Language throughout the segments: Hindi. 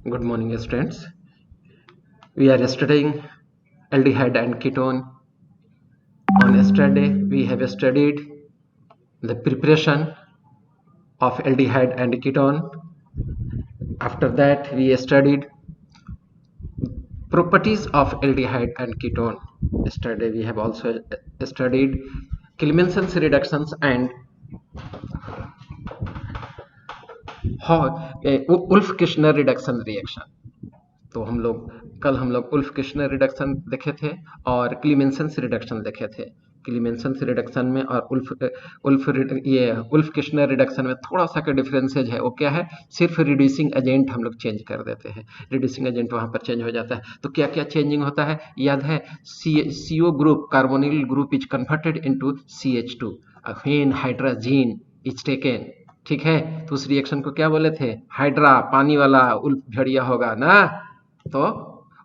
Good morning, students. We are studying aldehyde and ketone. On yesterday, we have studied the preparation of aldehyde and ketone. After that, we studied properties of aldehyde and ketone. Yesterday, we have also studied Clemenson's reductions and Wolff-Kishner reduction reaction. तो हम लोग उल्फ किश्नर रिडक्शन देखे थे और क्लीमेंसन्स रिडक्शन देखे थे। क्लीमेंसन्स रिडक्शन में और उल्फ किश्नर रिडक्शन में थोड़ा सा का डिफरेंसेज है। वो क्या है, सिर्फ रिड्यूसिंग एजेंट हम लोग चेंज कर देते हैं, रिड्यूसिंग एजेंट वहां पर चेंज हो जाता है। तो क्या क्या चेंजिंग होता है याद है, CO group carbonyl group is converted into CH2 when hydrogen is taken. ठीक है, तो उस रिएक्शन को क्या बोले थे, हाइड्रा पानी वाला उल्फ भेड़िया होगा ना, तो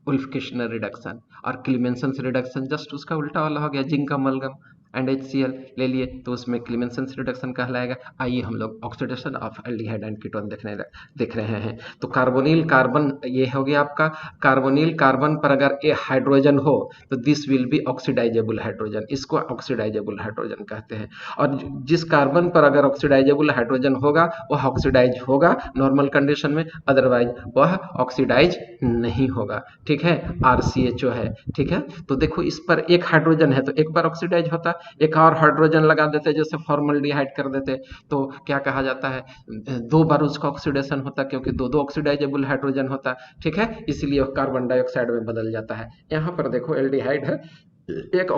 उल्फ किश्नर रिडक्शन। और क्लीमेंसन्स रिडक्शन जस्ट उसका उल्टा वाला हो गया, जिंक अमलगम एंड HCl ले लिए, तो उसमें क्लीमेंसन्स रिडक्शन कहलाएगा। आइए हम लोग oxidation of aldehyde and ketone देख रहे हैं। तो कार्बोनिल कार्बन ये हो गया आपका, कार्बोनिल कार्बन पर अगर ये हाइड्रोजन हो तो this will be oxidisable hydrogen, इसको ऑक्सीडाइजेबल हाइड्रोजन कहते हैं। और जिस कार्बन पर अगर ऑक्सीडाइजेबल हाइड्रोजन होगा वह ऑक्सीडाइज होगा नॉर्मल कंडीशन में, अदरवाइज वह ऑक्सीडाइज नहीं होगा। ठीक है, RCHO है। ठीक है, तो देखो इस पर एक हाइड्रोजन है तो एक बार ऑक्सीडाइज होता, एक और हाइड्रोजन लगा देते जैसे फॉर्मल्डिहाइड कर देते तो क्या कहा जाता है, दो बार उसका ऑक्सीडेशन होता, क्योंकि दो दो ऑक्सीडाइजेबल हाइड्रोजन होता। ठीक है, इसलिए कार्बन डाइऑक्साइड में बदल जाता है। यहाँ पर देखो एल्डिहाइड है, एक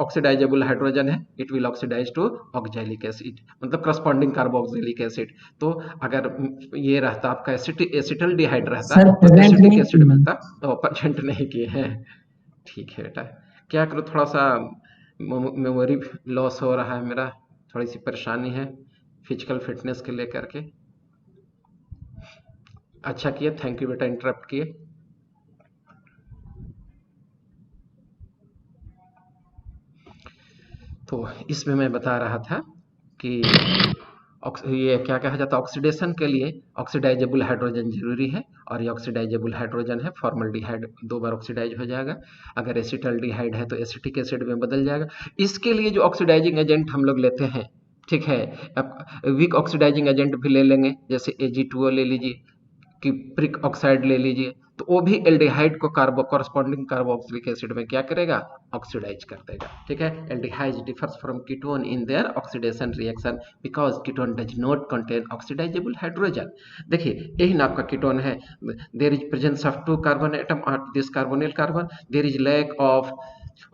ऑक्सीडाइजेबल हाइड्रोजन है, it will oxidise to oxalic acid, मतलब करस्पॉन्डिंग कार्बोक्सिलिक एसिड। तो अगर ये रहता आपका एसिटल्डिहाइड रहता तो एसिटिक एसिड मिलता, तो प्रेजेंट नहीं किए हैं। ठीक है बेटा, क्या करो, थोड़ा सा मेमोरी लॉस हो रहा है मेरा, थोड़ी सी परेशानी है फिजिकल फिटनेस के लेकर के। अच्छा किया, थैंक यू बेटा इंटरप्ट किए। तो इसमें मैं बता रहा था कि ये क्या कहा जाता है, ऑक्सीडेशन के लिए ऑक्सीडाइजेबल हाइड्रोजन जरूरी है, और ये ऑक्सीडाइजेबल हाइड्रोजन है, फॉर्मल्डिहाइड दो बार ऑक्सीडाइज हो जाएगा। अगर एसिटल्डिहाइड है तो एसिटिक एसिड में बदल जाएगा। इसके लिए जो ऑक्सीडाइजिंग एजेंट हम लोग लेते हैं, ठीक है, अब वीक ऑक्सीडाइजिंग एजेंट भी ले लेंगे, जैसे Ag2O ले लीजिए, किप्रिक ऑक्साइड ले लीजिए, तो वो भी एल्डिहाइड को कॉरस्पॉन्डिंग कार्बोक्सिलिक एसिड में क्या करेगा, ऑक्सीडाइज कर देगा। ठीक है, aldehyde differs from ketone in their oxidation reaction because ketone does not contain oxidizable hydrogen. देखिए यही ना आपका कीटोन है, there is presence of 2 carbon atom of this carbonyl carbon, there is lack of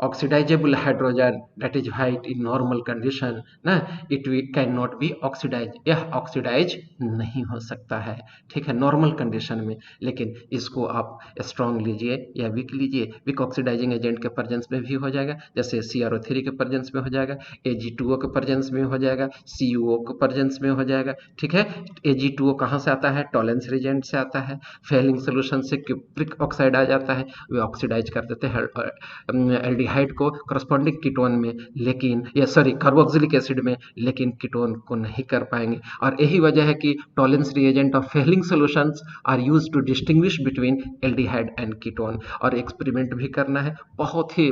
oxidizable hydrogen, that is why in normal condition ना it can not be oxidise, यह ऑक्सीडाइज नहीं हो सकता है। ठीक है, नॉर्मल कंडीशन में। लेकिन इसको आप स्ट्रॉन्ग लीजिए या वीक लीजिए, वीक ऑक्सीडाइजिंग एजेंट के प्रेजेंस में भी हो जाएगा, जैसे CrO3 के प्रेजेंस में हो जाएगा, Ag2O के प्रेजेंस में हो जाएगा, CuO के प्रेजेंस में हो जाएगा। ठीक है, Ag2O कहाँ से आता है, टॉलेंस रिजेंट से आता है, फेलिंग सोल्यूशन से क्यूप्रिक ऑक्साइड आ जाता है, वे ऑक्सीडाइज कर देते हैं एल्डिहाइड को करस्पॉन्डिंग कीटोन में, लेकिन या सॉरी कार्बोक्सिलिक एसिड में, लेकिन कीटोन को नहीं कर पाएंगे। और यही वजह है कि Tollens reagent of Fehling solutions are used to distinguish between aldehyde and ketone. और एक्सपेरिमेंट भी करना है, बहुत ही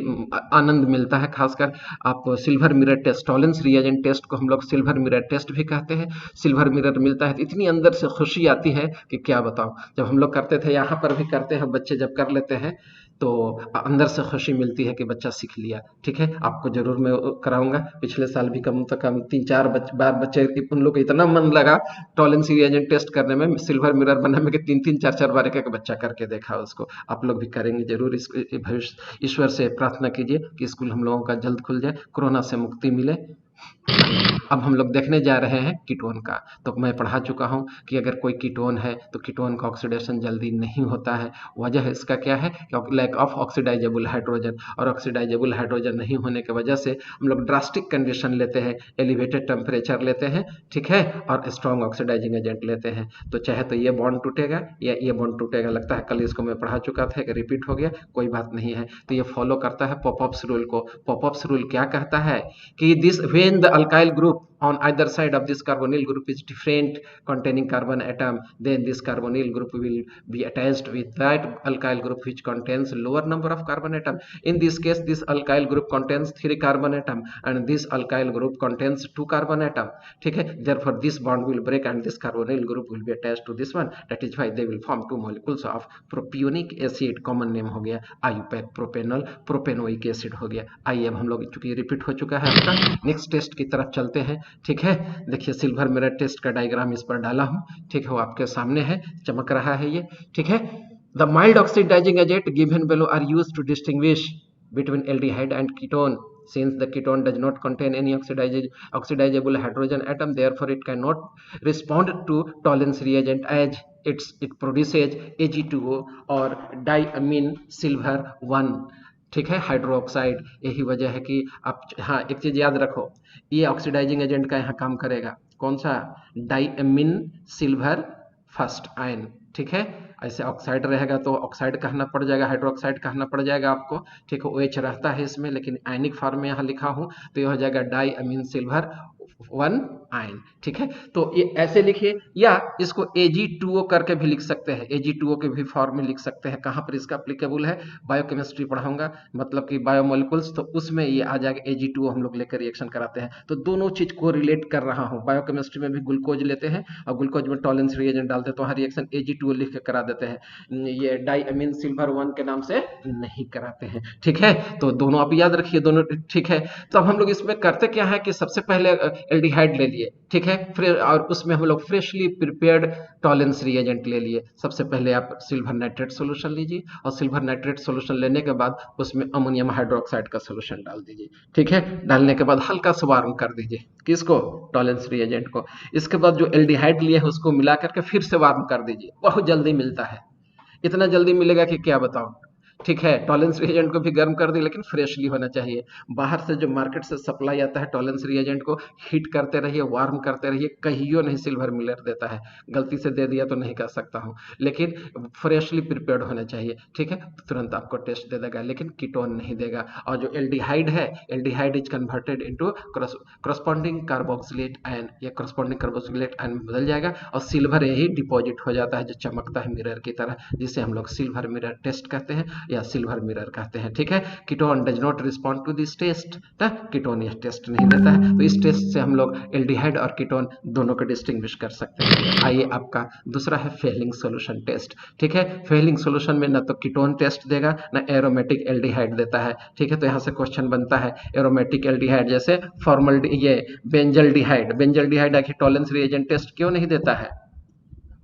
आनंद मिलता है, खासकर आप silver mirror test, Tollens reagent test को हम लोग सिल्वर मिरर टेस्ट भी कहते हैं। सिल्वर मिरर मिलता है तो इतनी अंदर से खुशी आती है कि क्या बताऊं। जब हम लोग करते थे, यहाँ पर भी करते हैं, बच्चे जब कर लेते हैं तो अंदर से खुशी मिलती है कि बच्चा सीख लिया। ठीक है, आपको जरूर मैं कराऊंगा। पिछले साल भी कम से कम 3-4 बार बच्चे, उन लोग को इतना मन लगा टॉलेंस रिएजेंट टेस्ट करने में, सिल्वर मिरर बनाने में, कि 3-3 4-4 बार एक बच्चा करके देखा उसको। आप लोग भी करेंगे जरूर। भविष्य ईश्वर से प्रार्थना कीजिए कि स्कूल हम लोगों का जल्द खुल जाए, कोरोना से मुक्ति मिले। अब हम लोग देखने जा रहे हैं कीटोन का। तो मैं पढ़ा चुका हूं कि अगर कोई कीटोन है तो कीटोन का ऑक्सीडेशन जल्दी नहीं होता है। वजह इसका क्या है, लैक ऑफ ऑक्सीडाइजेबल हाइड्रोजन। और ऑक्सीडाइजेबल हाइड्रोजन नहीं होने की वजह से हम लोग ड्रास्टिक कंडीशन लेते हैं, एलिवेटेड टेम्परेचर लेते हैं, ठीक है, और स्ट्रॉन्ग ऑक्सीडाइजिंग एजेंट लेते हैं। तो चाहे तो ये बॉन्ड टूटेगा या ये बॉन्ड टूटेगा। लगता है कल इसको मैं पढ़ा चुका था कि रिपीट हो गया, कोई बात नहीं है। तो ये फॉलो करता है पॉपअप्स रूल को। पॉपअप्स रूल क्या कहता है कि this when the alkyl group on either side of this carbonyl group is different containing carbon atom, then this carbonyl group will be attached with that alkyl group which contains lower number of carbon atom. In this case, this alkyl group contains 3 carbon atom and this alkyl group contains 2 carbon atom. ठीक है, therefore this bond will break and this carbonyl group will be attached to this one. That is why they will form 2 molecules of propionic acid. Common name हो गया आयुपैक प्रोपेनॉल, प्रोपेनोइक एसिड हो गया. आइए अब हम लोग, चूंकि रिपीट हो चुका है आपका, नेक्स्ट टेस्ट की तरफ चलते हैं. ठीक है, देखिए सिल्वर मिरर टेस्ट का डायग्राम इस पर डाला हूं. ठीक है, वो आपके सामने है, चमक रहा है ये. ठीक है, the mild oxidising agent given below are used to distinguish between aldehyde and ketone. Since the ketone does not contain any oxidizable hydrogen atom, therefore it cannot respond to Tollens reagent as it produces Ag2O or diamine silver 1. ठीक है, हाइड्रोक्साइड. यही वजह है कि आप, हाँ एक चीज याद रखो, ये ऑक्सीडाइजिंग एजेंट का यहाँ काम करेगा. कौन सा? डाइअमीन सिल्वर फर्स्ट आयन. ठीक है, ऐसे ऑक्साइड रहेगा तो ऑक्साइड कहना पड़ जाएगा, हाइड्रोक्साइड कहना पड़ जाएगा आपको. ठीक है, OH रहता है इसमें, लेकिन आयनिक फॉर्म में यहाँ लिखा हूं तो ये हो जाएगा डाइअमीन सिल्वर 1 आयन. ठीक है, तो ये ऐसे लिखिए, या इसको Ag2O करके भी लिख सकते हैं. Ag2O के भी फॉर्म में लिख सकते हैं. कहां पर इसका एप्लीकेबल है? बायोकेमिस्ट्री पढ़ाऊंगा, मतलब कि बायोमोलिकुल्स, तो उसमें ये आ जाएगा. Ag2O हम लोग लेकर रिएक्शन कराते हैं, तो दोनों चीज को रिलेट कर रहा हूं. बायोकेमिस्ट्री में भी ग्लूकोज लेते हैं और ग्लूकोज में टॉलेंस रिएजेंट डालते हैं, तो वहां रिएक्शन Ag2O लिख के करा देते हैं. ये डाइअमीन सिल्वर 1 के नाम से नहीं कराते हैं. ठीक है, तो दोनों आप याद रखिए, दोनों. ठीक है, तो अब हम लोग इसमें करते क्या है कि सबसे पहले एल्डिहाइड ले लिए. ठीक है, फिर और उसमें हम लोग फ्रेशली प्रिपेयर्ड टॉलेंस रिएजेंट ले लिए. सबसे पहले आप सिल्वर नाइट्रेट सॉल्यूशन लीजिए और सिल्वर नाइट्रेट सॉल्यूशन लेने के बाद उसमें अमोनियम हाइड्रोक्साइड का सॉल्यूशन डाल दीजिए. ठीक है, डालने के बाद हल्का सा वार्म कर दीजिए. किसको? टॉलेंस रिएजेंट को. इसके बाद जो एल्डिहाइड लिए है उसको मिला करके फिर से वार्म कर दीजिए. बहुत जल्दी मिलता है, इतना जल्दी मिलेगा कि क्या बताऊं. ठीक है, टॉलेंस रिएजेंट को भी गर्म कर दी, लेकिन फ्रेशली होना चाहिए. बाहर से जो मार्केट से सप्लाई आता है टॉलेंस रिएजेंट को हीट करते रहिए, वार्म करते रहिए. कहियो नहीं सिल्वर मिलर देता है, गलती से दे दिया तो नहीं कह सकता हूं, लेकिन फ्रेशली प्रिपेयर्ड होना चाहिए. ठीक है, तुरंत आपको टेस्ट दे देगा, लेकिन कीटोन नहीं देगा. और जो एल्डिहाइड है, aldehyde is converted into corresponding carboxylate ion, या करस्पॉन्डिंग कार्बोक्सिलेट आयन में बदल जाएगा और सिल्वर यही डिपॉजिट हो जाता है जो चमकता है मिरर की तरह, जिसे हम लोग सिल्वर मिरर टेस्ट कहते हैं या सिल्वर मिरर कहते हैं. ठीक है, ketone does not respond to this test. Ketone यह टेस्ट नहीं देता है, तो इस टेस्ट से हम लोग एल्डिहाइड और कीटोन दोनों को डिस्टिंग्विश कर सकते हैं. आइए, आपका दूसरा है फेलिंग सॉल्यूशन टेस्ट. ठीक है, फेलिंग सॉल्यूशन में ना तो कीटोन टेस्ट देगा ना एरोमेटिक एल्डिहाइड देता है. ठीक है, तो यहाँ से क्वेश्चन बनता है एरोमेटिक एल्डिहाइड, जैसे फॉर्मल ये benzaldehyde, benzaldehyde Tollens reagent test क्यों नहीं देता है?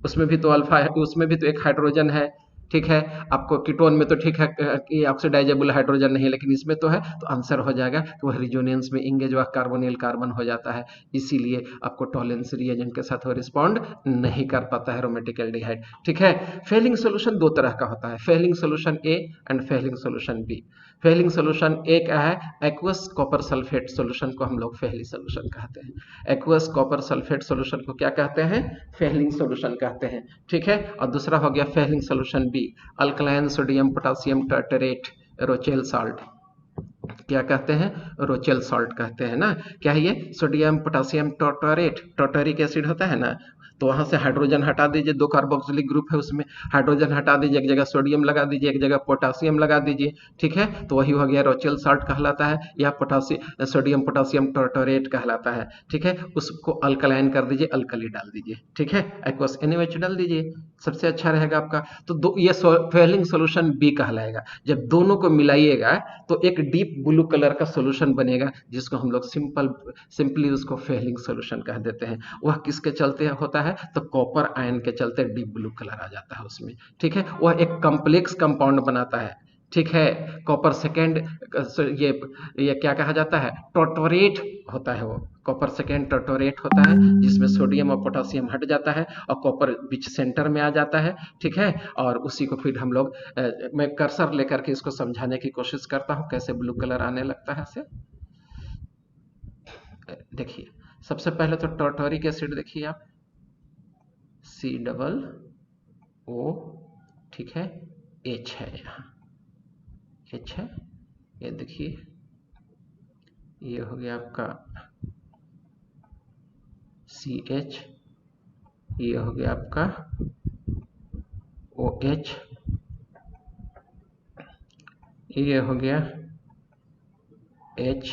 उसमें भी तो अल्फा है, उसमें भी तो एक हाइड्रोजन है. ठीक है, आपको कीटोन में तो ठीक है कि ऑक्सीडाइजेबल हाइड्रोजन नहीं है, लेकिन इसमें तो है, तो आंसर हो जाएगा कि वह रिजोनेंस में इंगेज हुआ कार्बोनिल कार्बन हो जाता है. इसीलिए आपको टॉलेंस रिएजेंट के साथ वो रिस्पॉन्ड नहीं कर पाता है एरोमेटिक एल्डिहाइड. ठीक है, फेलिंग सॉल्यूशन दो तरह का होता है, Fehling solution A and Fehling solution B. Fehling solution A क्या है? एक्वस कॉपर सल्फेट सॉल्यूशन को हम लोग फेली सॉल्यूशन कहते हैं. एक्वस कॉपर सल्फेट सॉल्यूशन को क्या कहते हैं? फेलिंग सॉल्यूशन कहते हैं. ठीक है, और दूसरा हो गया Fehling solution B, alkaline sodium potassium tartrate Rochelle salt. क्या कहते हैं? रोचेल सॉल्ट कहते हैं ना. क्या है ये? Sodium potassium tartrate, tartaric acid होता है ना, तो वहां से हाइड्रोजन हटा दीजिए, 2 कार्बोक्सिलिक ग्रुप है उसमें, हाइड्रोजन हटा दीजिए, एक जगह सोडियम लगा दीजिए, एक जगह पोटासियम लगा दीजिए. ठीक है, तो वही हो गया रोचेल साल्ट कहलाता है, या पोटासियम सोडियम पोटासियम टार्टरेट कहलाता है. ठीक है, उसको अल्कलाइन कर दीजिए, अल्कली डाल दीजिए. ठीक है, एक्वस NaOH डाल दीजिए, सबसे अच्छा रहेगा आपका. तो ये फेलिंग सॉल्यूशन बी कहलाएगा. जब दोनों को मिलाइएगा तो एक डीप ब्लू कलर का सॉल्यूशन बनेगा, जिसको हम लोग सिंपली उसको फेलिंग सॉल्यूशन कह देते हैं. वह किसके चलते होता है? तो कॉपर आयन के चलते डीप ब्लू कलर आ जाता है उसमें. ठीक है, वह एक कॉम्प्लेक्स कंपाउंड बनाता है. ठीक है, कॉपर सेकेंड, ये क्या कहा जाता है? टॉर्टोरेट होता है. वो कॉपर सेकेंड टॉर्टोरेट होता है, जिसमें सोडियम और पोटासियम हट जाता है और कॉपर बीच सेंटर में आ जाता है. ठीक है, और उसी को फिर हम लोग, मैं कर्सर लेकर के इसको समझाने की कोशिश करता हूं कैसे ब्लू कलर आने लगता है से. देखिए, सबसे पहले तो टॉर्टोरिक एसिड देखिए आप, COO. ठीक है, H है, यहाँ H है, ये देखिए, ये हो गया आपका CH, ये हो गया आपका OH, ये हो गया H,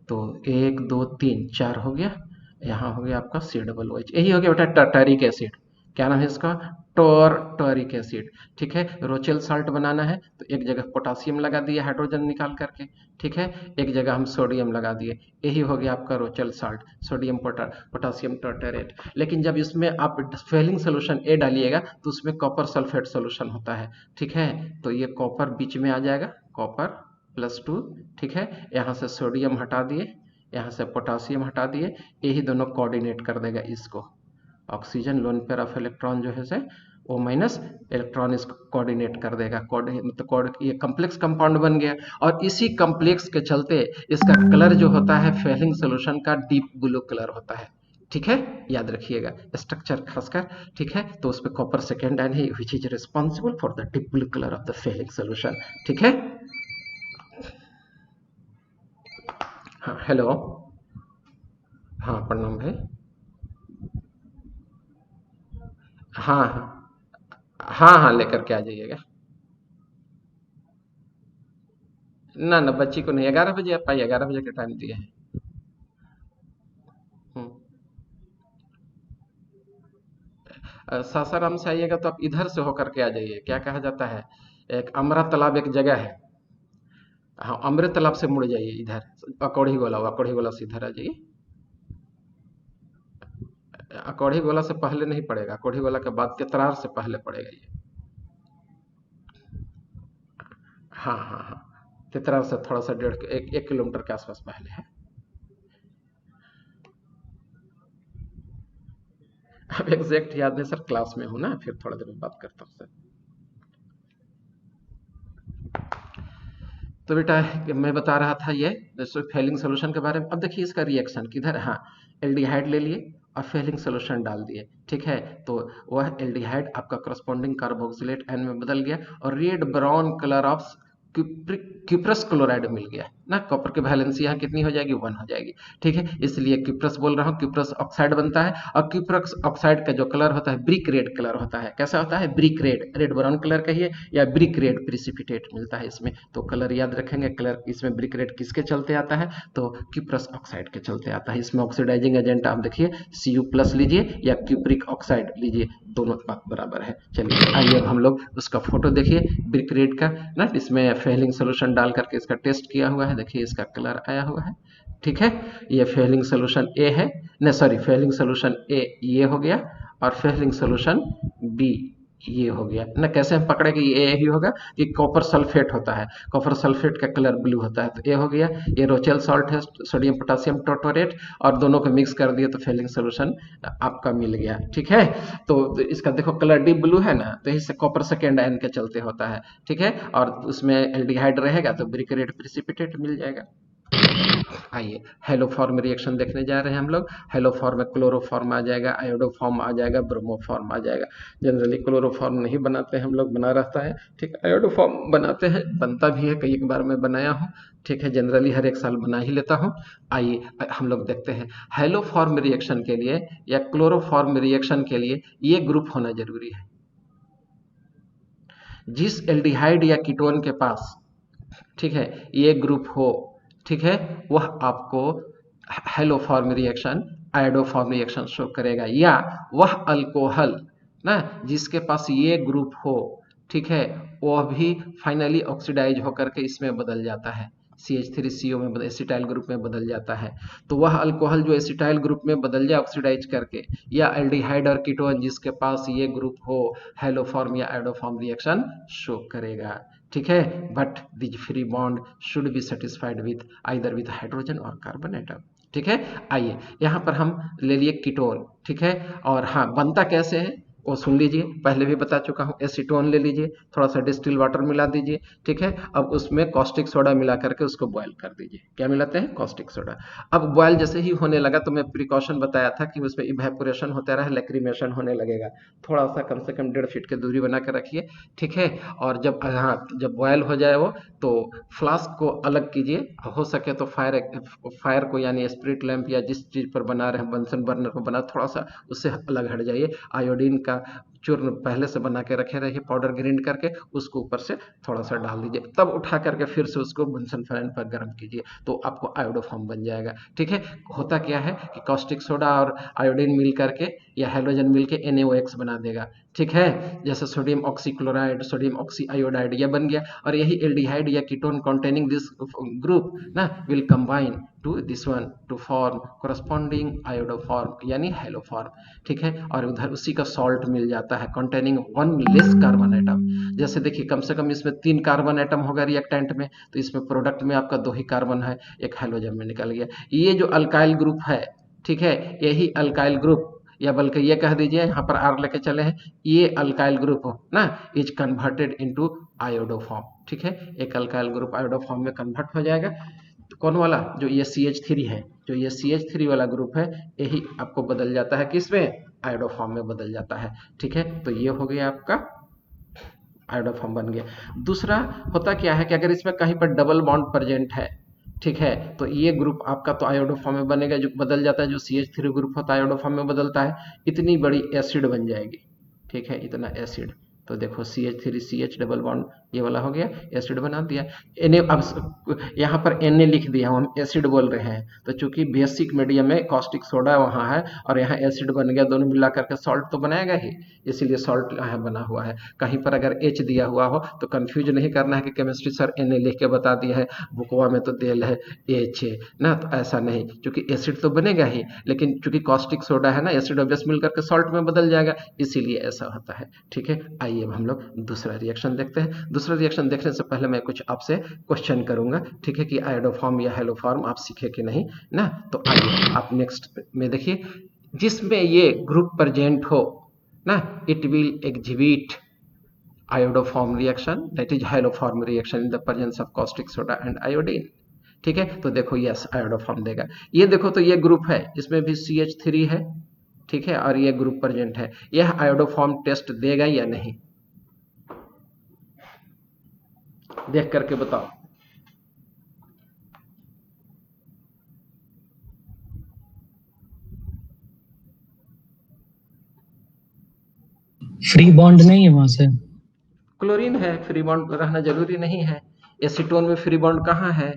तो 1 2 3 4 हो गया। यहाँ हो गया आपका COOH, यही हो गया बेटा टर्टरिक एसिड। क्या नाम है इसका? Tartaric acid. ठीक है, रोचेल साल्ट बनाना है तो एक जगह पोटासियम लगा दिए हाइड्रोजन निकाल करके, ठीक है, एक जगह हम सोडियम लगा दिए, यही हो गया आपका रोचेल साल्ट, सोडियम पोटासियम टर्टरेट। लेकिन जब इसमें आप फेलिंग सोल्यूशन ए डालिएगा तो उसमें कॉपर सल्फेट सोल्यूशन होता है, ठीक है, तो ये कॉपर बीच में आ जाएगा, कॉपर +2, ठीक है, यहाँ से सोडियम हटा दिए, यहाँ से पोटासियम हटा दिए, यही दोनों कोऑर्डिनेट कर देगा इसको। Oxygen lone pair of electron जो है से O माइनस इलेक्ट्रॉन इसको कोऑर्डिनेट कर देगा, मतलब ये कम्प्लेक्स कंपाउंड बन गया। और इसी कम्प्लेक्स के चलते इसका कलर जो होता है फेलिंग सोल्यूशन का डीप ब्लू कलर होता है, ठीक है, याद रखिएगा स्ट्रक्चर खासकर, ठीक है, तो उस पर कॉपर सेकेंड आयन है which is responsible for the deep blue colour of the Fehling solution, ठीक है। हाँ हेलो, हाँ प्रणाम भाई। हाँ हाँ हाँ हाँ, लेकर के आ जाइएगा। ना ना, बच्ची को नहीं, 11 बजे आप आइए, 11 बजे का टाइम दिए हैं। हम्म। सासाराम से आइएगा तो आप इधर से होकर के आ जाइए, क्या कहा जाता है, एक अमरा तालाब एक जगह है, हाँ अमृत तालाब से मुड़ जाइए इधर, अकौड़ी गोला से इधर आ जाइए। अकौड़ी गोला से पहले नहीं पड़ेगा, अकौड़ी गोला के बाद केतरार से पहले पड़ेगा ये। हाँ हाँ हाँ, केतरार से थोड़ा सा 1 किलोमीटर के आसपास पहले है। अब एग्जैक्ट याद नहीं सर, क्लास में हूँ ना, फिर थोड़ा देर में बात करता हूँ सर। तो बेटा मैं बता रहा था ये फेलिंग सोल्यूशन के बारे में। अब देखिए इसका रिएक्शन किधर, हाँ एल्डिहाइड ले लिए और फेलिंग सोल्यूशन डाल दिए, ठीक है, तो वह एल्डिहाइड आपका करस्पॉन्डिंग कार्बोक्सिलेट एन में बदल गया और red brown colour of cuprous chloride मिल गया ना। कॉपर की वैलेंसी यहाँ कितनी हो जाएगी, 1 हो जाएगी, ठीक है, इसलिए क्यूप्रस बोल रहा हूँ, क्यूप्रस ऑक्साइड बनता है। और क्यूप्रस ऑक्साइड का जो कलर होता है ब्रिक रेड कलर होता है। कैसा होता है, brick red, red brown colour कहिए या ब्रिक रेड प्रिसिपिटेट मिलता है इसमें। तो कलर याद रखेंगे, कलर इसमें ब्रिक रेड किसके चलते आता है, तो क्यूप्रस ऑक्साइड के चलते आता है। इसमें ऑक्सीडाइजिंग एजेंट आप देखिए Cu+ लीजिए या क्यूप्रिक ऑक्साइड लीजिए, दोनों बात बराबर है। चलिए आइए अब हम लोग उसका फोटो देखिए ब्रिक रेड का ना, इसमें फेलिंग सोल्यूशन डाल करके इसका टेस्ट किया हुआ है, देखिए इसका कलर आया हुआ है, ठीक है। ये फेलिंग सोल्यूशन ए है, नहीं सॉरी, फेलिंग सोल्यूशन ए ये हो गया और फेलिंग सोल्यूशन बी ये हो गया ना। कैसे हम पकड़े कि ये ही होगा, कि कॉपर सल्फेट होता है, कॉपर सल्फेट का कलर ब्लू होता है, तो ये हो गया। ये रोचेल सॉल्ट है, सोडियम पोटासियम टोटोरेट, और दोनों को मिक्स कर दिए तो फेलिंग सोल्यूशन आपका मिल गया, ठीक है। तो इसका देखो कलर डीप ब्लू है ना, तो इससे कॉपर सेकेंड आयन के चलते होता है, ठीक है, और उसमें एल्डिहाइड रहेगा तो ब्रिक रेड प्रिसिपिटेट मिल जाएगा। आइए हेलोफॉर्म रिएक्शन देखने जा रहे हैं हम लोग। हेलोफॉर्म में क्लोरोफॉर्म आ जाएगा, आयोडोफॉर्म आ जाएगा, ब्रोमोफॉर्म आ जाएगा। जनरली क्लोरोफॉर्म नहीं बनाते हैं हम लोग, बना रहता है, ठीक, आयोडोफॉर्म बनाते हैं, बनता भी है, कई बार मैं बनाया हूँ, ठीक है, जनरली हर एक साल बना ही लेता हूँ। आइए हम लोग देखते हैं हेलोफॉर्म रिएक्शन के लिए या क्लोरोफॉर्म रिएक्शन के लिए ये ग्रुप होना जरूरी है। जिस एल्डिहाइड या कीटोन के पास, ठीक है, ये ग्रुप हो, ठीक है, वह आपको haloform reaction, iodoform reaction show करेगा। या वह अल्कोहल ना जिसके पास ये ग्रुप हो, ठीक है, वह भी फाइनली ऑक्सीडाइज होकर के इसमें बदल जाता है, CH3CO में एसिटाइल ग्रुप में बदल जाता है। तो वह अल्कोहल जो एसिटाइल ग्रुप में बदल जाए ऑक्सीडाइज करके, या एल्डिहाइड और कीटोन जिसके पास ये ग्रुप हो, हेलोफॉर्म या आयोडोफॉर्म रिएक्शन शो करेगा, ठीक है। But this free bond should be satisfied with either with hydrogen और कार्बन एटम, ठीक है। आइए यहाँ पर हम ले लिए कीटोन, ठीक है, और हाँ बनता कैसे है, वो सुन लीजिए, पहले भी बता चुका हूँ। एसीटोन ले लीजिए, थोड़ा सा डिस्टिल वाटर मिला दीजिए, ठीक है। अब उसमें कॉस्टिक सोडा मिला करके उसको बॉयल कर दीजिए। क्या मिलाते हैं? Caustic soda. अब बॉयल जैसे ही होने लगा तो मैं प्रिकॉशन बताया था कि उसमें इवेपोरेशन होता रहा, लैक्रिमेशन होने लगेगा। थोड़ा सा कम से कम 1.5 फीट की दूरी बना कर रखिए, ठीक है। और जब हाँ जब बॉयल हो जाए वो, तो फ्लास्क को अलग कीजिए, हो सके तो फायर फायर को यानी स्पिरिट लैंप या जिस चीज़ पर बना रहे हैं, बंसन बर्नर को बना, थोड़ा सा उससे अलग हट जाइए। आयोडीन का चूर्ण पहले से बना के रखे रहिए, पाउडर ग्राइंड करके उसको ऊपर से थोड़ा सा डाल दीजिए, तब उठा करके फिर से उसको बंसन फैन पर गर्म कीजिए, तो आपको आयोडोफॉर्म बन जाएगा, ठीक है। होता क्या है कि कॉस्टिक सोडा और आयोडीन मिल करके या हाइड्रोजन मिल के NaOH बना देगा, ठीक है। जैसे sodium oxychloride, sodium oxy iodide, यह बन गया। और यही एल्डिहाइड या कीटोन कॉन्टेनिंग दिस ग्रुप ना will combine to this one to form corresponding iodoform यानी हेलोफॉर्म, ठीक है। और उधर उसी का सॉल्ट मिल जाता है containing 1 लेस कार्बन एटम। जैसे देखिए कम से कम इसमें 3 कार्बन एटम होगा रिएक्टेंट में, तो इसमें प्रोडक्ट में आपका 2 ही कार्बन है, एक हाइड्रोजन में निकल गया। ये जो अल्काइल ग्रुप है, ठीक है, यही अल्काइल ग्रुप, या बल्कि ये कह दीजिए यहाँ पर आर लेके चले हैं, ये अल्काइल ग्रुप ना इज कन्वर्टेड इनटू आयोडोफॉर्म, ठीक है। एक अल्काइल ग्रुप आयोडोफॉर्म में कन्वर्ट हो जाएगा। तो कौन वाला? जो ये CH3 है, जो ये CH3 वाला ग्रुप है, यही आपको बदल जाता है किसमें? आयोडोफॉर्म में बदल जाता है, ठीक है। तो ये हो गया आपका आयोडोफॉर्म बन गया। दूसरा होता क्या है कि अगर इसमें कहीं पर डबल बॉन्ड प्रेजेंट है, ठीक है, तो ये ग्रुप आपका तो आयोडोफॉर्म में बनेगा, जो बदल जाता है, जो CH3 ग्रुप होता है आयोडोफॉर्म में बदलता है, इतनी बड़ी एसिड बन जाएगी, ठीक है, इतना एसिड। तो देखो CH3 CH डबल बॉन्ड ये वाला हो गया, एसिड बना दिया। Na अब यहाँ पर Na लिख दिया, हम एसिड बोल रहे हैं, तो चूंकि बेसिक मीडियम में कॉस्टिक सोडा वहाँ है और यहाँ एसिड बन गया, दोनों मिला करके सॉल्ट तो बनाएगा ही, इसीलिए सॉल्ट यहाँ बना हुआ है। कहीं पर अगर H दिया हुआ हो तो कंफ्यूज नहीं करना है कि केमिस्ट्री सर Na लिख के बता दिया है, बुकवा में तो देल है H ना, तो ऐसा नहीं, क्योंकि एसिड तो बनेगा ही, लेकिन चूंकि कॉस्टिक सोडा है ना, एसिड और बेस मिल करके सॉल्ट में बदल जाएगा, इसीलिए ऐसा होता है, ठीक है। आइए अब हम लोग दूसरा रिएक्शन देखते हैं। दूसरा रिएक्शन देखने से पहले मैं कुछ आपसे क्वेश्चन करूंगा, ठीक है, कि आयोडोफॉर्म या हेलोफॉर्म आप सीखे कि नहीं ना। तो आइए आप नेक्स्ट में देखिए, जिसमें ये ग्रुप प्रेजेंट हो ना, it will exhibit iodoform reaction, that is haloform reaction in the presence of caustic soda and iodine, ठीक है। तो देखो यस आयोडोफॉर्म देगा। ये देखो तो ये ग्रुप है, इसमें भी CH3 है, ठीक है, और ये ग्रुप प्रेजेंट है, यह आयोडोफॉर्म टेस्ट देगा या नहीं? देख करके बताओ। फ्री बॉन्ड नहीं है वहां से। क्लोरीन है, फ्री बॉन्ड रहना जरूरी नहीं है। एसीटोन में फ्री बॉन्ड कहाँ है?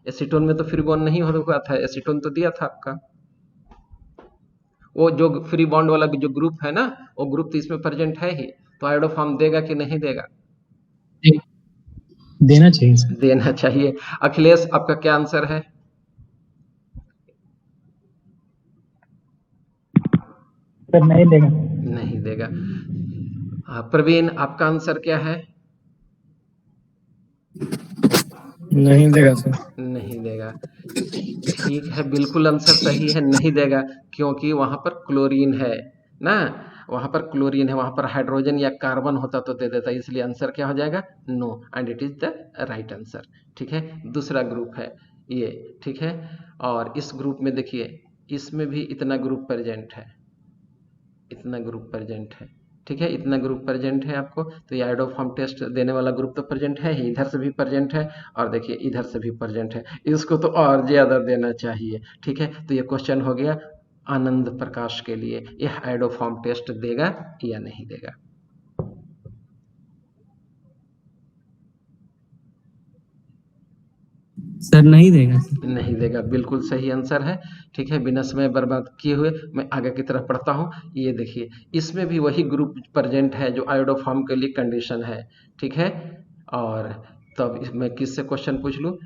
एसीटोन में तो फ्री बॉन्ड नहीं हुआ था, एसीटोन तो दिया था आपका। वो जो फ्री बॉन्ड वाला जो ग्रुप है ना, वो ग्रुप तो इसमें प्रेजेंट है ही, तो आयोडोफॉर्म देगा कि नहीं देगा? देना चाहिए सर। देना चाहिए। अखिलेश आपका क्या आंसर है? सर नहीं देगा। नहीं देगा। प्रवीण आपका आंसर क्या है? नहीं देगा सर। नहीं देगा। ठीक है, बिल्कुल आंसर सही है, नहीं देगा, क्योंकि वहां पर क्लोरीन है ना, वहां पर क्लोरीन है, वहां पर हाइड्रोजन या कार्बन होता तो दे देता, इसलिए आंसर क्या हो जाएगा? No, and it is the right answer, ठीक है। दूसरा ग्रुप है ये, ठीक है। और इस ग्रुप में देखिए, इसमें भी इतना ग्रुप प्रेजेंट है, इतना ग्रुप प्रेजेंट है, ठीक है, इतना ग्रुप प्रेजेंट है आपको, तो ये आयोडोफॉर्म टेस्ट देने वाला ग्रुप तो प्रेजेंट है ही, इधर से भी प्रेजेंट है, और देखिए इधर से भी प्रेजेंट है, इसको तो और ज्यादा देना चाहिए, ठीक है। तो ये क्वेश्चन हो गया आनंद प्रकाश के लिए, यह आयोडोफॉर्म टेस्ट देगा या नहीं देगा? सर नहीं देगा। नहीं देगा, बिल्कुल सही आंसर है, ठीक है। बिना समय बर्बाद किए हुए मैं आगे की तरफ पढ़ता हूँ। ये देखिए, इसमें भी वही ग्रुप प्रेजेंट है जो आयोडोफॉर्म के लिए कंडीशन है, ठीक है। और तब मैं किससे क्वेश्चन पूछ लूँ?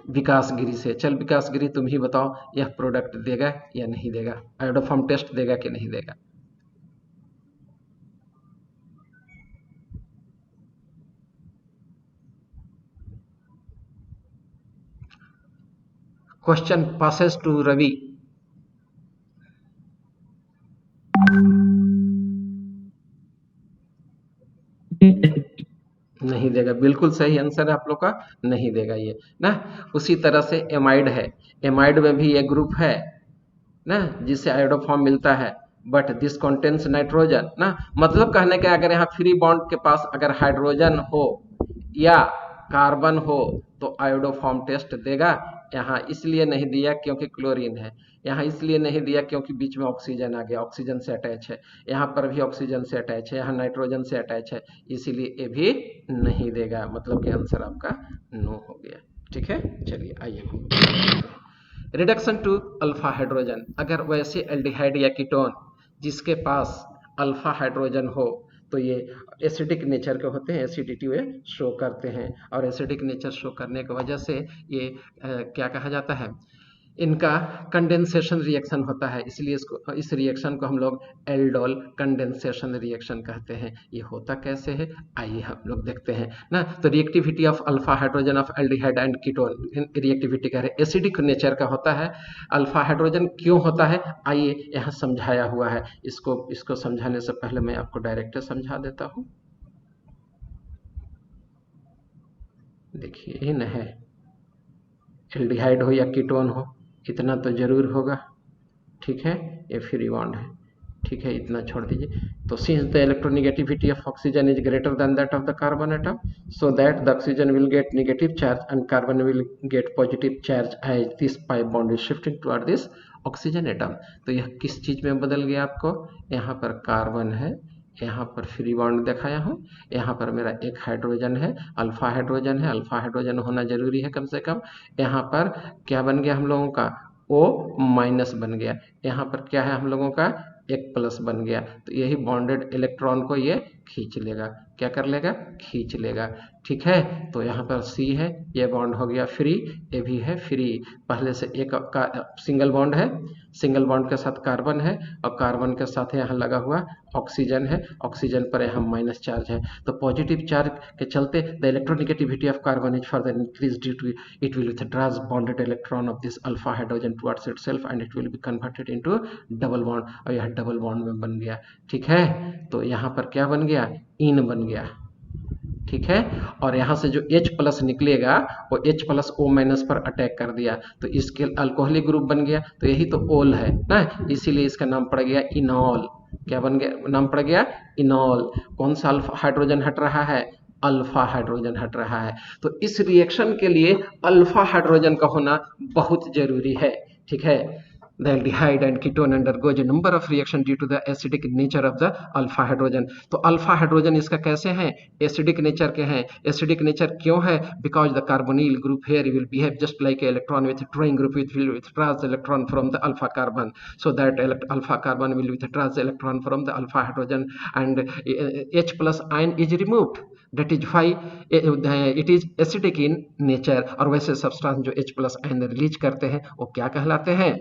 विकास गिरी से। चल विकास गिरी, तुम ही बताओ, यह प्रोडक्ट देगा या नहीं देगा? आयोडोफॉर्म टेस्ट देगा कि नहीं देगा? Question passes to Ravi. नहीं देगा, बिल्कुल सही आंसर है आप लोग का, नहीं देगा ये ना। उसी तरह से एमाइड है, एमाइड में भी एक ग्रुप है ना जिससे आयोडोफॉर्म मिलता है, बट दिस कंटेन्स नाइट्रोजन ना। मतलब कहने का अगर यहाँ फ्री बॉन्ड के पास अगर हाइड्रोजन हो या कार्बन हो तो आयोडोफॉर्म टेस्ट देगा। यहाँ इसलिए नहीं दिया क्योंकि क्लोरीन है, यहाँ इसलिए नहीं दिया क्योंकि बीच में ऑक्सीजन आ गया, ऑक्सीजन से अटैच है, यहाँ पर भी ऑक्सीजन से अटैच है, यहाँ नाइट्रोजन से अटैच है, इसीलिए ये भी नहीं देगा। मतलब कि आंसर आपका नो हो गया। ठीक है, चलिए आइए रिडक्शन टू अल्फा हाइड्रोजन। अगर वैसे एल्डिहाइड या कीटोन जिसके पास अल्फा हाइड्रोजन हो तो ये एसिडिक नेचर के होते हैं, एसिडिटी वे शो करते हैं, और एसिडिक नेचर शो करने की वजह से ये क्या कहा जाता है, इनका कंडेंसेशन रिएक्शन होता है, इसलिए इसको इस रिएक्शन को हम लोग एल्डोल कंडेंसेशन रिएक्शन कहते हैं। ये होता कैसे है आइए हम लोग देखते हैं ना। तो reactivity of alpha hydrogen of aldehyde and ketone, reactivity कह रहे हैं एसिडिक नेचर का होता है। अल्फा हाइड्रोजन क्यों होता है आइए यहाँ समझाया हुआ है, इसको समझाने से पहले मैं आपको डायरेक्ट समझा देता हूँ। देखिए इन है, एल्डिहाइड हो या कीटोन हो इतना तो जरूर होगा, ठीक है, ये फ्री बॉन्ड है, ठीक है, इतना छोड़ दीजिए। तो since the electronegativity of oxygen is greater than that of the carbon atom, so that the oxygen will get negative charge and carbon will get positive charge as this pi bond is shifting toward this oxygen atom. तो यह किस चीज में बदल गया आपको, यहाँ पर कार्बन है, यहाँ पर फ्री बॉन्ड दिखाया हूँ, यहाँ पर मेरा एक हाइड्रोजन है, अल्फा हाइड्रोजन है, अल्फा हाइड्रोजन होना जरूरी है कम से कम। यहाँ पर क्या बन गया हम लोगों का, O माइनस बन गया, यहाँ पर क्या है हम लोगों का एक प्लस बन गया। तो यही बॉन्डेड इलेक्ट्रॉन को ये खींच लेगा, क्या कर लेगा, खींच लेगा। ठीक है, तो यहाँ पर C है, ये बॉन्ड हो गया फ्री, ये भी है फ्री। पहले से एक का सिंगल बॉन्ड है, सिंगल बॉन्ड के साथ कार्बन है, और कार्बन के साथ यहाँ लगा हुआ ऑक्सीजन है, ऑक्सीजन पर यहाँ माइनस चार्ज है। तो पॉजिटिव चार्ज के चलते the electronegativity of carbon is further increase due to it will withdraws bonded electron of this alpha hydrogen towards itself and it will be converted into double bond, और यह डबल बॉन्ड में बन गया। ठीक है, तो यहाँ पर क्या बन गया, इन बन गया। ठीक है, और यहाँ से जो H प्लस निकलेगा वो H प्लस O माइनस पर अटैक कर दिया, तो इसके अल्कोहलिक ग्रुप बन गया। तो यही तो ओल है ना, इसीलिए इसका नाम पड़ गया इनॉल। क्या बन गया, नाम पड़ गया इनॉल। कौन सा अल्फा हाइड्रोजन हट रहा है, अल्फा हाइड्रोजन हट रहा है। तो इस रिएक्शन के लिए अल्फा हाइड्रोजन का होना बहुत जरूरी है। ठीक है, the aldehyde and ketone undergoes a number of reaction due to the acidic nature of the alpha hydrogen। तो अल्फा हाइड्रोजन इसका कैसे है, एसिडिक नेचर के हैं। एसिडिक नेचर क्यों है, because the carbonyl group here will behave just like a electron withdrawing group which will withdraws the electron from the alpha carbon, so that alpha carbon will withdraws the electron from the alpha hydrogen and H plus ion is removed, that is why it is acidic in nature। और वैसे सब्सटेंस जो H प्लस आयन रिलीज करते हैं वो क्या कहलाते हैं,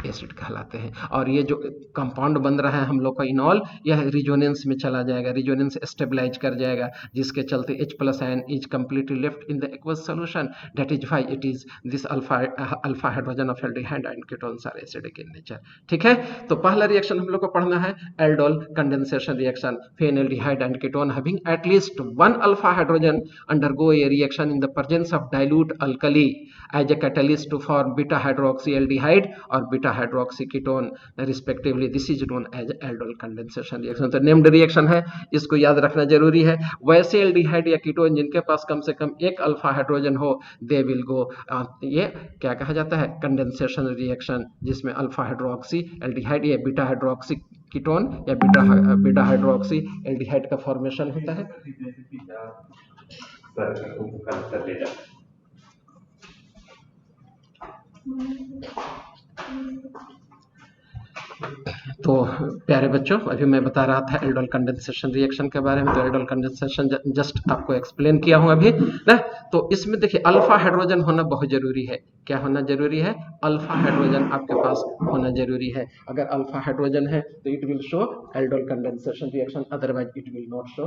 एसिड कहलाते हैं। और ये जो कंपाउंड बन रहा है हम लोग का इनॉल, यह रिजोनेंस में चला जाएगा, रिजोनेंस स्टेबलाइज कर जाएगा, जिसके चलते H plus ion is completely left in the aqueous solution, that is why it is this alpha hydrogen of aldehyde and ketones are acidic in nature. ठीक है, तो पहला रिएक्शन हम लोग को पढ़ना है aldol condensation reaction. Aldehyde and ketone having at least one alpha hydrogen undergo a reaction in the presence of dilute alkali as a catalyst to form beta hydroxyaldehyde और beta hydroxy ketone respectively. This is known as aldol condensation reaction. तो नेम्ड रिएक्शन है, इसको याद रखना जरूरी है। वैसे एल्डिहाइड या कीटोन जिनके पास कम से कम एक अल्फा हाइड्रोजन हो, दे विल गो, ये क्या कहा जाता है, कंडेंसेशन रिएक्शन, जिसमें अल्फा हाइड्रोक्सी एल्डिहाइड या बीटा हाइड्रोक्सी कीटोन या बीटा हाइड्रोक्सी एल्डिहाइड का फॉर्मेशन होता है। तो प्यारे बच्चों, अभी मैं बता रहा था एल्डोल कंडेंसेशन रिएक्शन के बारे में। तो एल्डोल कंडेंसेशन जस्ट आपको एक्सप्लेन किया हूं अभी ना। तो इसमें देखिए अल्फा हाइड्रोजन होना बहुत जरूरी है। क्या होना जरूरी है, अल्फा हाइड्रोजन आपके पास होना जरूरी है। अगर अल्फा हाइड्रोजन है तो it will show aldol condensation reaction, otherwise it will not show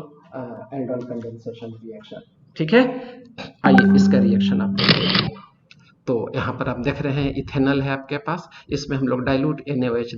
aldol condensation reaction. ठीक है, आइए इसका रिएक्शन आप देखिए। तो यहाँ पर आप देख रहे हैं इथेनॉल है आपके पास, इसमें हम लोग डाइल्यूट NaOH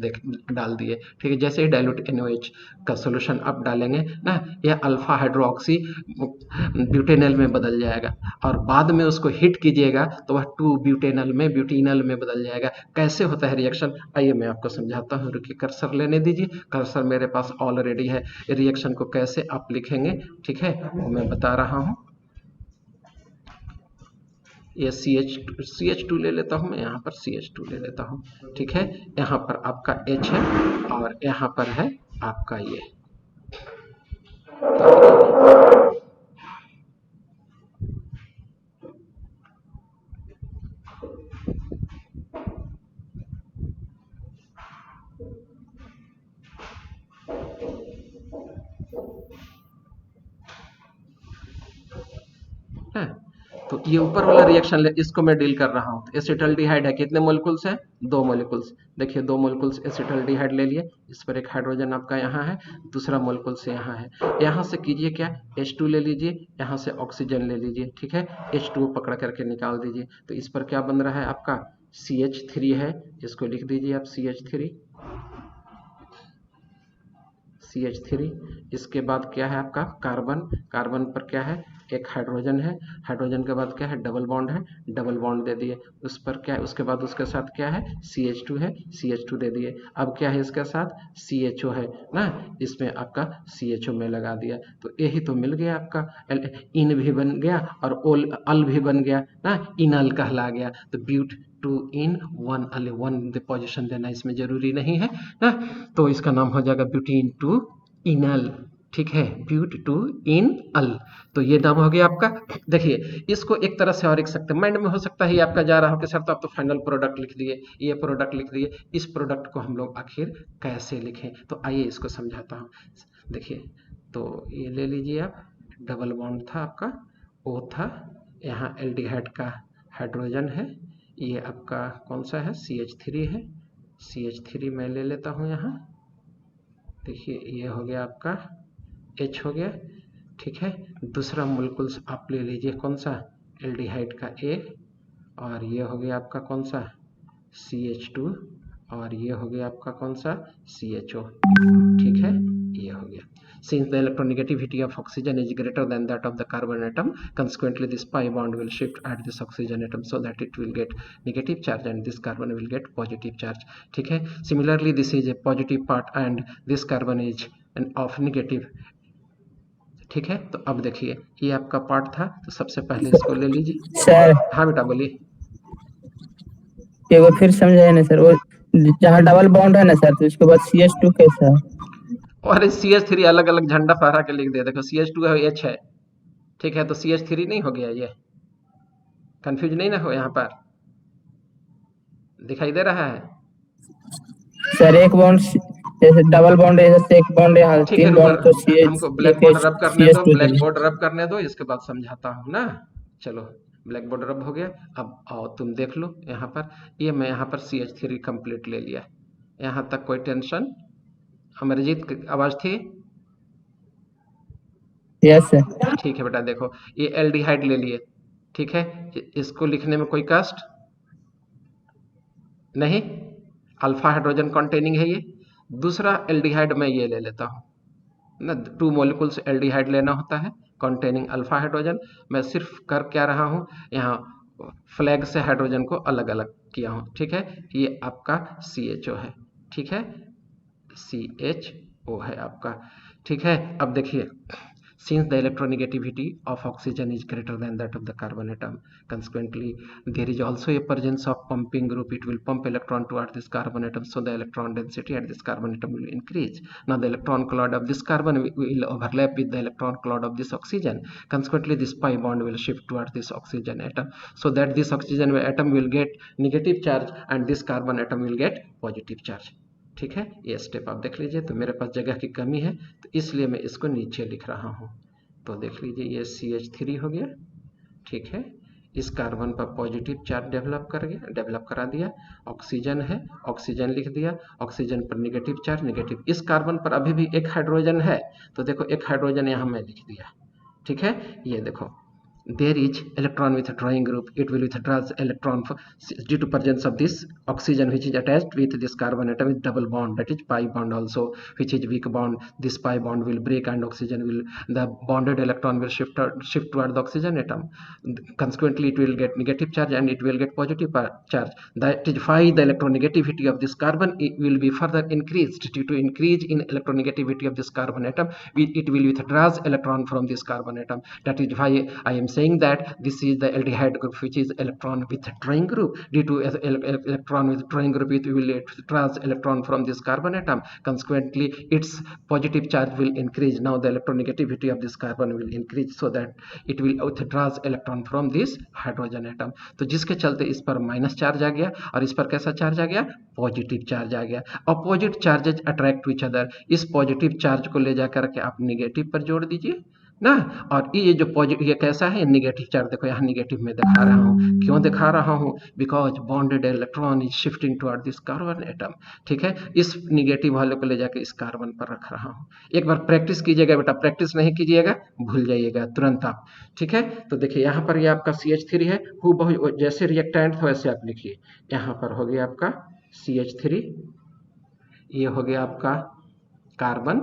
डाल दिए। ठीक है, जैसे ही डाइल्यूट NaOH का सोल्यूशन आप डालेंगे ना, यह अल्फा हाइड्रोक्सी ब्यूटेनॉल में बदल जाएगा और बाद में उसको हिट कीजिएगा तो वह 2 ब्यूटेनॉल में ब्यूटेनॉल में बदल जाएगा। कैसे होता है रिएक्शन, आइए मैं आपको समझाता हूँ। रुकिए, कर्सर लेने दीजिए, कर्सर मेरे पास ऑलरेडी है। रिएक्शन को कैसे आप लिखेंगे, ठीक है, वो मैं बता रहा हूँ। ये CH2 ले लेता हूँ मैं, यहाँ पर CH2 ले लेता हूँ। ठीक है, यहाँ पर आपका H है और यहाँ पर है आपका ये। है, तो ये ऊपर वाला रिएक्शन इसको मैं डील कर रहा हूँ। एसिटल्डिहाइड है, कितने मोलिकुल्स हैं, 2 मोलिकुल्स। देखिए 2 मोलिकुल्स एसिटल्डिहाइड ले लिए, इस पर एक हाइड्रोजन आपका यहाँ है, दूसरा मोलिकुल्स यहाँ है। यहाँ से कीजिए क्या, H2 ले लीजिए, यहाँ से ऑक्सीजन ले लीजिए। ठीक है, H2 पकड़ करके निकाल दीजिए। तो इस पर क्या बन रहा है आपका CH3 है, इसको लिख दीजिए आप CH3। CH3, इसके बाद क्या है आपका कार्बन, कार्बन पर क्या है, एक हाइड्रोजन है, हाइड्रोजन के बाद क्या है, डबल बॉन्ड है, डबल बॉन्ड दे दिए। उस पर क्या है, उसके बाद उसके साथ क्या है, CH2 है, CH2 दे दिए। अब क्या है इसके साथ CHO है ना, इसमें आपका CHO में लगा दिया। तो यही तो मिल गया आपका, इन भी बन गया और ओल अल भी बन गया ना, इनल कहला गया। तो ब्यूट 2 इन 1 अल, 1 पोजिशन देना इसमें जरूरी नहीं है ना, तो इसका नाम हो जाएगा ब्यूटीन 2 इनल। ठीक है, ब्यूट 2 इन अल, तो ये नाम हो गया आपका। देखिए इसको एक तरह से और लिख सकते हैं, माइंड में हो सकता है ये आपका जा रहा हो कि सर तो आप तो फाइनल प्रोडक्ट लिख दिए, ये प्रोडक्ट लिख दिए, इस प्रोडक्ट को हम लोग आखिर कैसे लिखें, तो आइए इसको समझाता हूँ। देखिए, तो ये ले लीजिए आप, डबल बॉन्ड था आपका, O था, यहाँ एल्डिहाइड का हाइड्रोजन है, ये आपका कौन सा है, CH3 है, CH3 मैं ले लेता हूँ यहाँ। देखिए ये हो गया आपका H हो गया। ठीक है, दूसरा मोलिकुल्स आप ले लीजिए, कौन सा, एल्डिहाइड का A, और ये हो गया आपका कौन सा, CH2, और ये हो गया आपका कौन सा, CHO। ठीक है, ये हो गया। Since the electronegativity of oxygen is greater than that of the carbon atom, consequently this pi bond will shift at this oxygen atom so that it will get negative charge and this carbon will get positive charge. ठीक है, similarly this is a positive part and this carbon is an of negative। ठीक है, तो अब देखिए ये आपका पार्ट था, तो सबसे पहले इसको ले लीजिए। सर हाँ बेटा बोलिए। एक बार फिर समझाए ना सर, वो जहाँ डबल बॉन्ड है ना सर, तो उसके बाद CH2 कैसा है? और CH3 अलग अलग झंडा फहरा के लिख दे, देखो CH2 है, H है। ठीक है, तो CH3 नहीं हो गया, ये कंफ्यूज नहीं ना हो, यहाँ पर दिखाई दे रहा है। सर एक बॉन्ड जैसे डबल बॉन्ड है, जैसे एक बॉन्ड यहाँ, ठीक है, 3 रुको, बॉन्ड तो हमको CH ब्लैक एक बोर्ड रब करने दो, CH2 ब्लैक दे। बोर्ड रब करने दो, इसके बाद समझाता हूँ ना। चलो, ब्लैक बोर्ड रब हो गया। अब आओ तुम देख लो यहाँ पर, ये मैं यहाँ पर CH3 कंप्लीट ले लिया, यहाँ तक कोई टेंशन। अमरजीत की आवाज थी? Yes sir. ठीक है बेटा, देखो ये एल्डिहाइड ले लिए। ठीक है, इसको लिखने में कोई कष्ट नहीं, अल्फा हाइड्रोजन कंटेनिंग है ये। दूसरा एल्डिहाइड मैं ये ले लेता हूँ ना, 2 मोलिकुल्स एल्डिहाइड लेना होता है कंटेनिंग अल्फा हाइड्रोजन। मैं सिर्फ कर क्या रहा हूँ, यहाँ फ्लैग से हाइड्रोजन को अलग अलग किया हूँ। ठीक है, ये आपका CHO है। ठीक है, CHO है आपका। ठीक है, अब देखिए, since the electronegativity of oxygen is greater than that of the carbon atom, consequently there is also a presence of pumping group. It will pump electron toward this carbon atom, so the electron density at this carbon atom will increase. Now the electron cloud of this carbon will overlap with the electron cloud of this oxygen. Consequently this pi bond will shift toward this oxygen atom, so that this oxygen atom will get negative charge and this carbon atom will get positive charge। ठीक है, ये स्टेप आप देख लीजिए। तो मेरे पास जगह की कमी है, तो इसलिए मैं इसको नीचे लिख रहा हूँ। तो देख लीजिए ये CH3 हो गया। ठीक है, इस कार्बन पर पॉजिटिव चार्ज डेवलप करा दिया। ऑक्सीजन है, ऑक्सीजन लिख दिया, ऑक्सीजन पर नेगेटिव चार्ज, नेगेटिव। इस कार्बन पर अभी भी एक हाइड्रोजन है, तो देखो एक हाइड्रोजन यहाँ मैं लिख दिया। ठीक है, ये देखो there is electron withdrawing group, it will withdraw electron due to presence of this oxygen which is attached with this carbon atom with double bond, that is pi bond also, which is weak bond. This pi bond will break and oxygen will, the bonded electron will shift toward the oxygen atom. Consequently it will get negative charge and it will get positive charge. That is why the electronegativity of this carbon, it will be further increased. Due to increase in electronegativity of this carbon atom, it will withdraw electron from this carbon atom. That is why I am saying that this is the aldehyde group which is electron withdrawing group. Due to electron withdrawing group, it will withdraw electron from this carbon atom. Consequently its positive charge will increase. Now the electronegativity of this carbon will increase, so that it will withdraw electron from this hydrogen atom. तो जिसके चलते इस पर माइनस चार्ज आ गया और इस पर कैसा चार्ज आ गया, पॉजिटिव चार्ज आ गया. Opposite charges attract to each other. इस पॉजिटिव चार्ज को ले जाकर के आप निगेटिव पर जोड़ दीजिए ना, और ये जो पॉजिटिव, ये कैसा है, निगेटिव चार्ज. देखो यहाँ निगेटिव में दिखा रहा हूँ. क्यों दिखा रहा हूँ, because bonded electron is shifting toward this carbon atom. ठीक है, इस निगेटिव वाले को ले जाकर इस कार्बन पर रख रहा हूँ. एक बार प्रैक्टिस कीजिएगा बेटा, प्रैक्टिस नहीं कीजिएगा भूल जाइएगा तुरंत आप. ठीक है, तो देखिए यहाँ पर ये आपका CH3 है, हूबहू जैसे रिएक्टेंट था वैसे आप लिखिए. यहाँ पर हो गया आपका CH3, ये हो गया आपका कार्बन,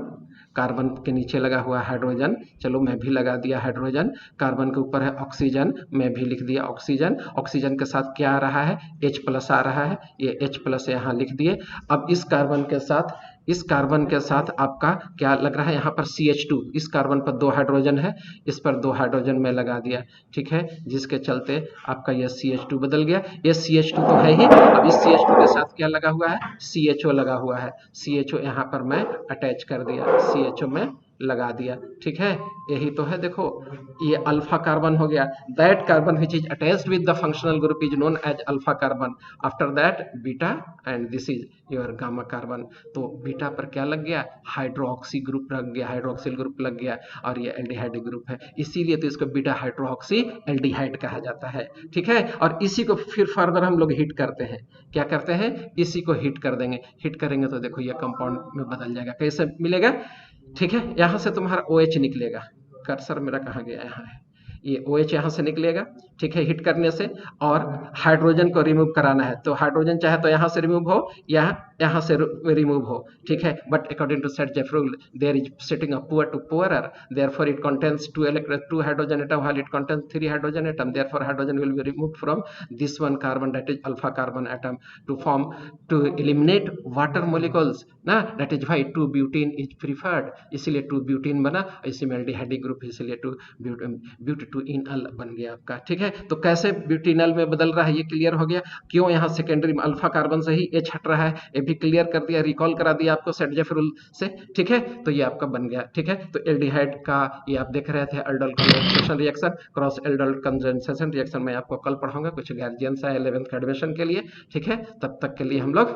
कार्बन के नीचे लगा हुआ हाइड्रोजन, चलो मैं भी लगा दिया हाइड्रोजन. कार्बन के ऊपर है ऑक्सीजन, मैं भी लिख दिया ऑक्सीजन. ऑक्सीजन के साथ क्या आ रहा है, H+ आ रहा है, ये H+ यहाँ लिख दिए. अब इस कार्बन के साथ आपका क्या लग रहा है, यहाँ पर CH2. इस कार्बन पर 2 हाइड्रोजन है, इस पर 2 हाइड्रोजन में लगा दिया. ठीक है, जिसके चलते आपका यह CH2 बदल गया. ये CH2 तो है ही, अब इस CH2 के साथ क्या लगा हुआ है, CHO लगा हुआ है. CHO यहाँ पर मैं अटैच कर दिया, CHO में लगा दिया. ठीक है, यही तो है. देखो ये अल्फा कार्बन हो गया. That carbon which is attached with the functional group is known as alpha carbon. After that beta and this is your gamma carbon. तो बीटा पर क्या लग गया, हाइड्रोक्सी ग्रुप लग गया, हाइड्रोक्सिल ग्रुप लग गया, और ये एल्डिहाइड ग्रुप है, इसीलिए तो इसको बीटा हाइड्रोक्सी एल्डिहाइड कहा जाता है. ठीक है, और इसी को फिर फर्दर हम लोग हिट करते हैं. क्या करते हैं, इसी को हिट कर देंगे. हिट करेंगे तो देखो ये कंपाउंड में बदल जाएगा. कैसे मिलेगा, ठीक है, यहां से तुम्हारा OH निकलेगा. कर्सर मेरा कहाँ गया, यहाँ है, ये OH यहाँ से निकलेगा. ठीक है, हिट करने से, और हाइड्रोजन को रिमूव कराना है, तो हाइड्रोजन चाहे तो यहाँ से रिमूव हो या यहाँ से रिमूव हो. ठीक है, but according to Sargent rule there is setting of poor to poorer, therefore it contains 2 hydrogen atom while it contains 3 hydrogen atom. Therefore hydrogen will be removed from this one carbon, that is alpha carbon atom, to eliminate water molecules ना. that is why 2-butene is preferred, इसलिए 2-butene बना, इसी में एल्डिहाइड ग्रुप, इसलिए 2-butenal बन गया आपका. ठीक है, तो कैसे ब्यूटेनल में बदल रहा है ये क्लियर हो गया. क्यों यहाँ सेकेंडरी में अल्फा कार्बन से ही H हट रहा है, ये भी क्लियर कर दिया, रिकॉल करा दिया आपको Sargent रूल से. ठीक है, तो ये आपका बन गया. ठीक है, तो एल्डिहाइड का ये आप देख रहे थे aldol condensation reaction, cross aldol condensation reaction मैं आपको कल पढ़ाऊंगा, कुछ गार्जियंस है 11th का एडमिशन के लिए. ठीक है, तब तक के लिए हम लोग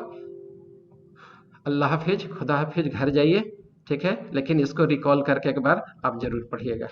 अल्लाह हाफिज, खुदा हाफिज, घर जाइए. ठीक है, लेकिन इसको रिकॉल करके एक बार आप जरूर पढ़िएगा.